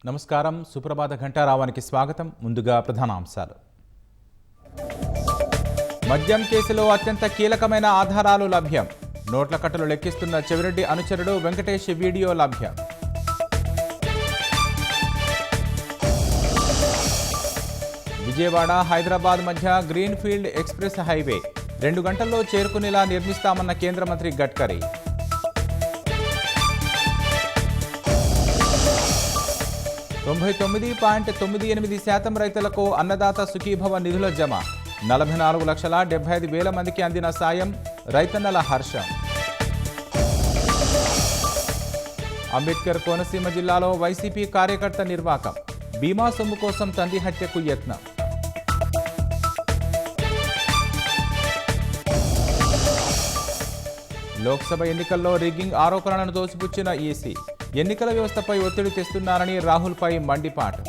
నమస్కారం. సుప్రభాత ఘంటారావానికి స్వాగతం. ముందుగా ప్రధానాంశాలు. మద్యం కేసులో అత్యంత కీలకమైన ఆధారాలు లభ్యం. నోట్ల కట్టలు లెక్కిస్తున్న చెవిరెడ్డి అనుచరుడు వెంకటేష్ వీడియో లభ్యం. విజయవాడ హైదరాబాద్ మధ్య గ్రీన్ ఫీల్డ్ ఎక్స్ప్రెస్ హైవే 2 గంటల్లో చేరుకునేలా నిర్మిస్తామన్న కేంద్ర మంత్రి గడ్కరీ. 99.98% రైతులకు అన్నదాత సుఖీభవ నిధుల జమ. 44,75,000 మందికి అందిన సాయం. రైతన్నల హర్షం. అంబేద్కర్ కోనసీమ జిల్లాలో వైసీపీ కార్యకర్త నిర్వాకం. బీమా సొమ్ము కోసం తండ్రి హత్యకు యత్నం. లోక్సభ ఎన్నికల్లో రిగ్గింగ్ ఆరోపణలను తోసిపుచ్చిన ఈసీ. ఎన్నికల వ్యవస్థపై ఒత్తిడి తెస్తున్నారని రాహుల్పై మండిపాటు.